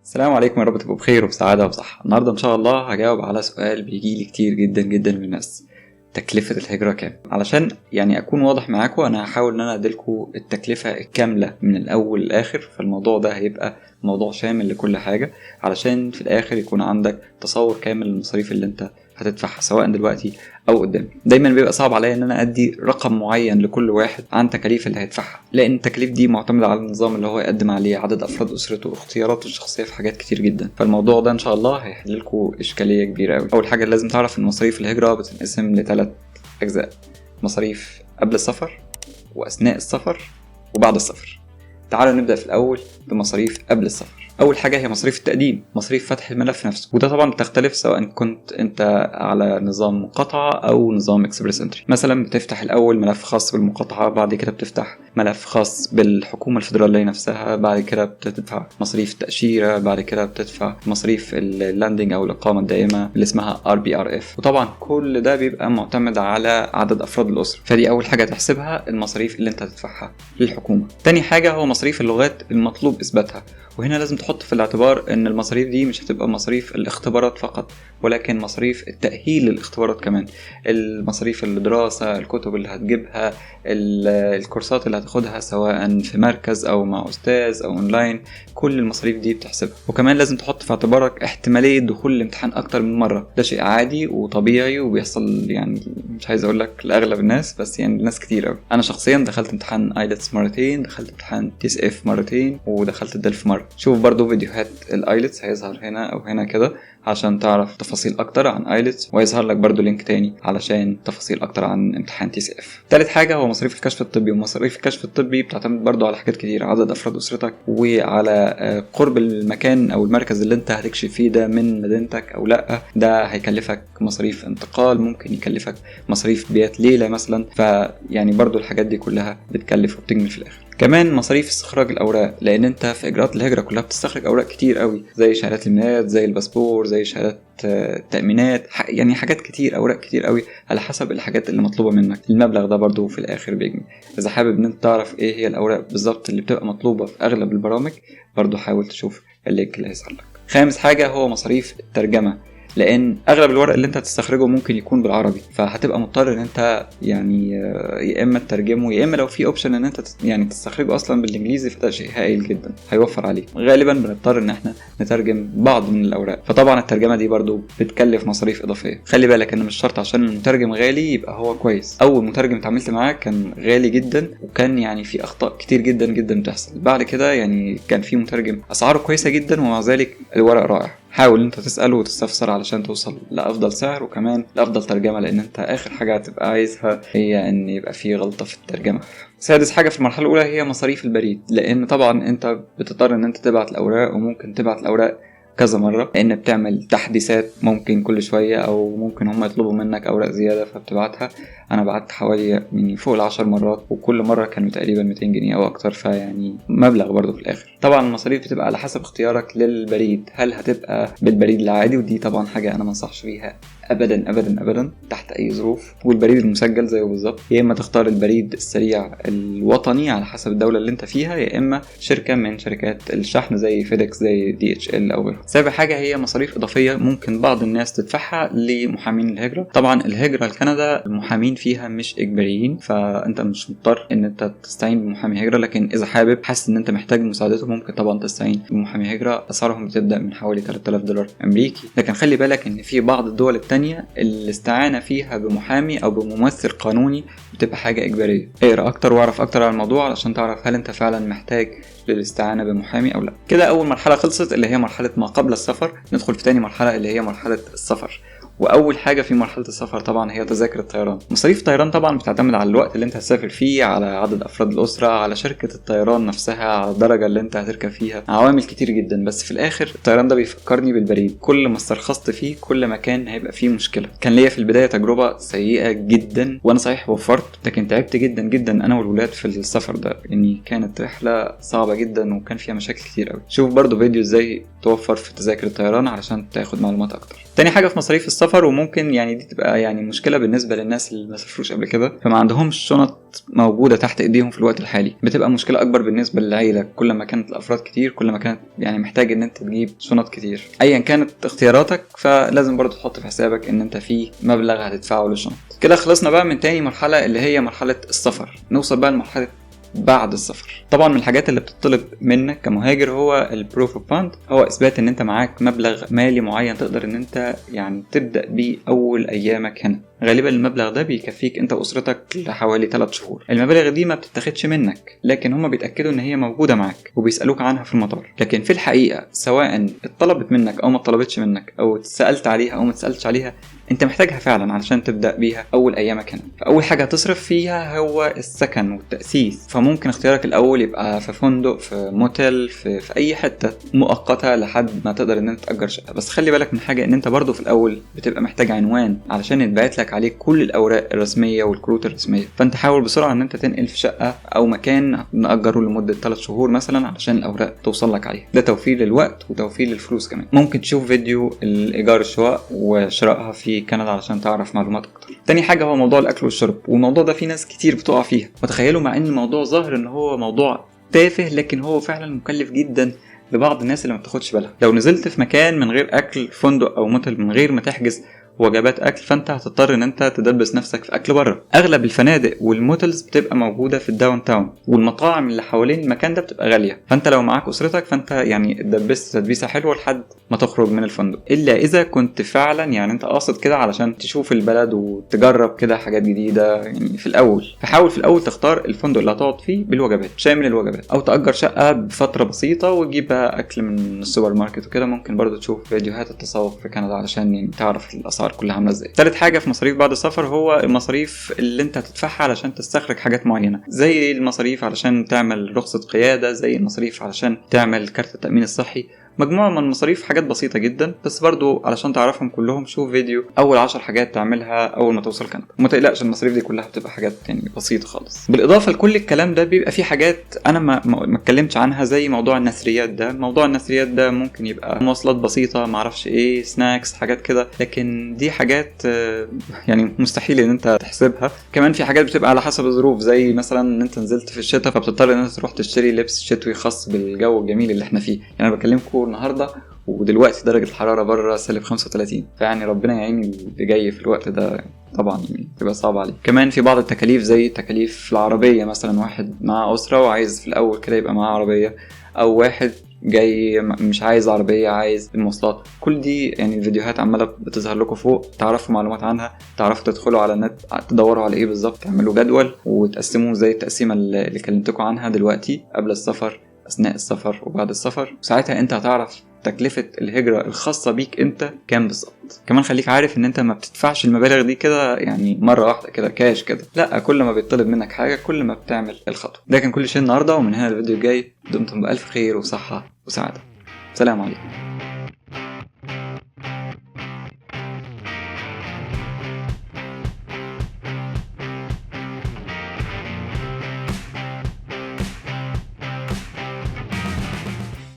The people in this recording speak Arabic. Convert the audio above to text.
السلام عليكم، يا رب تبقوا بخير وبسعادة وبصحة. النهاردة إن شاء الله هجاوب على سؤال بيجيلي كتير جدا جدا من الناس: تكلفة الهجرة كام؟ علشان أكون واضح معاكم، أنا هحاول إن أنا أديلكوا التكلفة الكاملة من الأول للآخر، فالموضوع ده هيبقى موضوع شامل لكل حاجة، علشان في الآخر يكون عندك تصور كامل للمصاريف اللي أنت هتدفعها سواء دلوقتي او قدام. دايما بيبقى صعب عليا ان انا ادي رقم معين لكل واحد عن تكاليف اللي هيدفعها، لان التكاليف دي معتمده على النظام اللي هو يقدم عليه، عدد افراد اسرته واختياراته الشخصيه في حاجات كتير جدا. فالموضوع ده ان شاء الله هيحل لكم اشكاليه كبيره قوي. اول حاجه لازم تعرف ان مصاريف الهجره بتنقسم لثلاث اجزاء: مصاريف قبل السفر، واثناء السفر، وبعد السفر. تعالوا نبدا في الاول بمصاريف قبل السفر. اول حاجه هي مصاريف التقديم، مصاريف فتح الملف نفسه، وده طبعا بتختلف سواء كنت انت على نظام مقاطعه او نظام اكسبريس انتري. مثلا بتفتح الاول ملف خاص بالمقاطعه، بعد كده بتفتح ملف خاص بالحكومه الفدراليه نفسها، بعد كده بتدفع مصاريف التاشيره، بعد كده بتدفع مصاريف اللاندنج او الاقامه الدائمه اللي اسمها RBRF. وطبعا كل ده بيبقى معتمد على عدد افراد الاسره، فدي اول حاجه تحسبها، المصاريف اللي انت هتدفعها للحكومه. تاني حاجه هو مصاريف اللغات المطلوب اثباتها، وهنا لازم تحط في الاعتبار ان المصاريف دي مش هتبقى مصاريف الاختبارات فقط، ولكن مصاريف التأهيل للاختبارات كمان، المصاريف الدراسة، الكتب اللي هتجيبها، الكورسات اللي هتاخدها سواء في مركز او مع استاذ او اونلاين، كل المصاريف دي بتحسبها. وكمان لازم تحط في اعتبارك احتمالية دخول الامتحان اكتر من مرة، ده شيء عادي وطبيعي وبيحصل، مش عايز اقول لك لاغلب الناس، بس ناس كتير قوي. انا شخصيا دخلت امتحان ايلتس مرتين، دخلت امتحان TCF مرتين، ودخلت الدلف مرة. شوف برضو فيديوهات الايلتس هيظهر هنا او هنا كده عشان تعرف تفاصيل اكتر عن ايلتس، ويظهر لك برضو لينك تاني علشان تفاصيل اكتر عن امتحان TCF. تالت حاجة هو مصاريف الكشف الطبي، ومصاريف الكشف الطبي بتعتمد برضو على حاجات كتير: عدد افراد اسرتك، وعلى قرب المكان او المركز اللي انت هتكشف فيه ده من مدينتك او لا. ده هيكلفك مصاريف انتقال، ممكن يكلفك مصاريف بيات ليلة مثلا، برضو الحاجات دي كلها بتكلف وبتجمل في الاخر. كمان مصاريف استخراج الاوراق، لان انت في اجراءات الهجره كلها بتستخرج اوراق كتير قوي، زي شهادات الميلاد، زي الباسبور، زي شهادات التأمينات، حاجات كتير، اوراق كتير قوي على حسب الحاجات اللي مطلوبه منك. المبلغ ده برضو في الاخر بيجمع. اذا حابب ان انت تعرف ايه هي الاوراق بالظبط اللي بتبقى مطلوبه في اغلب البرامج، برضو حاول تشوف اللينك اللي هيظهر لك. خامس حاجه هو مصاريف الترجمه، لان اغلب الورق اللي انت هتستخرجه ممكن يكون بالعربي، فهتبقى مضطر ان انت يا اما تترجمه، يا اما لو في اوبشن ان انت تستخرجه اصلا بالانجليزي، فده شيء هائل جدا هيوفر عليك. غالبا بنضطر ان احنا نترجم بعض من الاوراق، فطبعا الترجمه دي برضو بتكلف مصاريف اضافيه. خلي بالك ان مش شرط عشان المترجم غالي يبقى هو كويس. اول مترجم اتعاملت معاه كان غالي جدا، وكان في اخطاء كتير جدا جدا بتحصل. بعد كده كان في مترجم اسعاره كويسه جدا، ومع ذلك الورق رائع. حاول انت تسأل وتستفسر علشان توصل لأفضل سعر وكمان لأفضل ترجمة، لأن انت آخر حاجة هتبقى عايزها هي ان يبقى فيه غلطة في الترجمة. سادس حاجة في المرحلة الأولى هي مصاريف البريد، لأن طبعا انت بتضطر ان انت تبعت الأوراق، وممكن تبعت الأوراق كذا مرة، لأن بتعمل تحديثات ممكن كل شوية، أو ممكن هم يطلبوا منك أوراق زيادة فبتبعتها. أنا بعت حوالي فوق 10 مرات، وكل مرة كانوا تقريبا 200 جنيه أو أكتر، مبلغ برضو في الآخر. طبعا المصاريف بتبقى على حسب اختيارك للبريد، هل هتبقى بالبريد العادي، ودي طبعا حاجة أنا منصحش بيها أبدا أبدا أبدا تحت أي ظروف، والبريد المسجل زيه بالظبط، يا إما تختار البريد السريع الوطني على حسب الدولة اللي أنت فيها، يا إما شركة من شركات الشحن زي فيدكس، زي DHL أو غيره. سابع حاجة هي مصاريف إضافية ممكن بعض الناس تدفعها لمحامين الهجرة. طبعا الهجرة لكندا المحامين فيها مش إجباريين، فأنت مش مضطر إن أنت تستعين بمحامي هجرة، لكن إذا حابب حاسس إن أنت محتاج مساعدته ممكن طبعا تستعين بمحامي هجرة. أسعارهم بتبدأ من حوالي $3000 أمريكي. لكن خلي بالك إن في بعض الدول التانية الاستعانة فيها بمحامي أو بممثل قانوني بتبقى حاجة إجبارية. اقرأ أكتر واعرف أكتر عن الموضوع علشان تعرف هل أنت فعلا محتاج للاستعانة بمحامي أو لا. كده أول مرحلة خلصت اللي هي مرحلة ما قبل السفر. ندخل في تاني مرحلة اللي هي مرحلة السفر. واول حاجه في مرحله السفر طبعا هي تذاكر الطيران. مصاريف الطيران طبعا بتعتمد على الوقت اللي انت هتسافر فيه، على عدد افراد الاسره، على شركه الطيران نفسها، على الدرجه اللي انت هتركب فيها، عوامل كتير جدا. بس في الاخر الطيران ده بيفكرني بالبريد، كل ما استرخصت فيه كل ما كان هيبقى فيه مشكله. كان ليا في البدايه تجربه سيئه جدا، وانا صحيح وفرت لكن تعبت جدا جدا انا والولاد في السفر ده، كانت رحله صعبه جدا وكان فيها مشاكل كتير قوي. شوف برضو فيديو ازاي توفر في تذاكر الطيران علشان تاخد معلومات اكتر. تاني حاجه في مصاريف السفر، وممكن يعني دي تبقى يعني مشكله بالنسبه للناس اللي ما سافروش قبل كده فما عندهمش شنط موجوده تحت ايديهم في الوقت الحالي، بتبقى مشكله اكبر بالنسبه للعيله. كل ما كانت الافراد كتير كل ما كانت يعني محتاج ان انت تجيب شنط كتير. ايا كانت اختياراتك فلازم برضو تحط في حسابك ان انت في مبلغ هتدفعه للشنط. كده خلصنا بقى من تاني مرحله اللي هي مرحله السفر. نوصل بقى لمرحله بعد السفر. طبعا من الحاجات اللي بتطلب منك كمهاجر هو البروف اوف فاند، هو اثبات ان انت معاك مبلغ مالي معين تقدر ان انت يعني تبدا بيه اول ايامك هنا. غالبا المبلغ ده بيكفيك انت واسرتك لحوالي 3 شهور. المبالغ دي ما بتتاخدش منك، لكن هما بيتاكدوا ان هي موجوده معاك وبيسالوك عنها في المطار. لكن في الحقيقه سواء اتطلبت منك او ما اتطلبتش منك او اتسالت عليها او ما اتسالتش عليها، انت محتاجها فعلا علشان تبدا بيها اول ايامك هنا. فاول حاجه هتصرف فيها هو السكن والتاسيس. فممكن اختيارك الاول يبقى في فندق، في موتيل، في اي حته مؤقته لحد ما تقدر ان انت تاجر شقه. بس خلي بالك من حاجه، ان انت برضو في الاول بتبقى محتاج عنوان علشان يتبعت لك عليه كل الاوراق الرسميه والكروت الرسميه. فانت حاول بسرعه ان انت تنقل في شقه او مكان ناجره لمده 3 شهور مثلا علشان الاوراق توصل لك عليها. ده توفير للوقت وتوفير للفلوس كمان. ممكن تشوف فيديو الايجار الشقق وشرائها في كندا علشان تعرف معلومات اكتر. تاني حاجه هو موضوع الاكل والشرب، والموضوع ده في ناس كتير بتقع فيها. وتخيلوا مع ان الموضوع ظاهر ان هو موضوع تافه، لكن هو فعلا مكلف جدا لبعض الناس اللي ما بتاخدش بالها. لو نزلت في مكان من غير اكل، فندق او موتيل، من غير ما تحجز وجبات اكل، فانت هتضطر ان انت تدبس نفسك في اكل بره. اغلب الفنادق والموتيلز بتبقى موجوده في الداون تاون، والمطاعم اللي حوالين المكان ده بتبقى غاليه. فانت لو معاك اسرتك فانت يعني اتدبست تدبيسه حلوه لحد ما تخرج من الفندق، الا اذا كنت فعلا يعني انت قاصد كده علشان تشوف البلد وتجرب كده حاجات جديده يعني في الاول. فحاول في الاول تختار الفندق اللي هتقعد فيه بالوجبات، شامل الوجبات، او تأجر شقه بفتره بسيطه وتجيب بقى اكل من السوبر ماركت وكده. ممكن برضو تشوف فيديوهات التسوق في كندا علشان يعني تعرف الاسعار كلها عامله ازاي. ثالث حاجه في مصاريف بعد السفر هو المصاريف اللي انت هتدفعها علشان تستخرج حاجات معينه، زي المصاريف علشان تعمل رخصه قياده، زي المصاريف علشان تعمل كارت التامين الصحي. مجموعة من المصاريف حاجات بسيطة جدا، بس برضو علشان تعرفهم كلهم شوف فيديو أول 10 حاجات تعملها أول ما توصل كندا. وما تقلقش المصاريف دي كلها بتبقى حاجات يعني بسيطة خالص. بالإضافة لكل الكلام ده بيبقى في حاجات أنا ما اتكلمتش عنها، زي موضوع النثريات ده. موضوع النثريات ده ممكن يبقى مواصلات بسيطة، معرفش إيه، سناكس، حاجات كده، لكن دي حاجات يعني مستحيل إن أنت تحسبها. كمان في حاجات بتبقى على حسب الظروف، زي مثلا إن أنت نزلت في الشتاء فبتضطر إن أنت تروح تشتري لبس شتوي خاص بالجو الجميل اللي احنا فيه. يعني أنا بكلمكم النهارده ودلوقتي درجة الحرارة بره -35، فيعني ربنا يعين اللي جاي في الوقت ده طبعا يعني تبقى صعب عليه. كمان في بعض التكاليف زي تكاليف العربية، مثلا واحد مع أسرة وعايز في الأول كده يبقى معاه عربية، أو واحد جاي مش عايز عربية عايز المواصلات. كل دي يعني الفيديوهات عمالة بتظهر لكم فوق، تعرفوا معلومات عنها، تعرفوا تدخلوا على النت تدوروا على ايه بالظبط، تعملوا جدول وتقسموه زي التقسيمة اللي كلمتكم عنها دلوقتي، قبل السفر، أثناء السفر، وبعد السفر. وساعتها انت هتعرف تكلفة الهجرة الخاصة بيك انت كام بالظبط. كمان خليك عارف ان انت ما بتدفعش المبالغ دي كده يعني مرة واحدة كده كاش كده، لا، كل ما بيطلب منك حاجة كل ما بتعمل الخطوة. ده كان كل شيء النهاردة، ومن هنا الفيديو الجاي دمتم بألف خير وصحة وسعادة. سلام عليكم.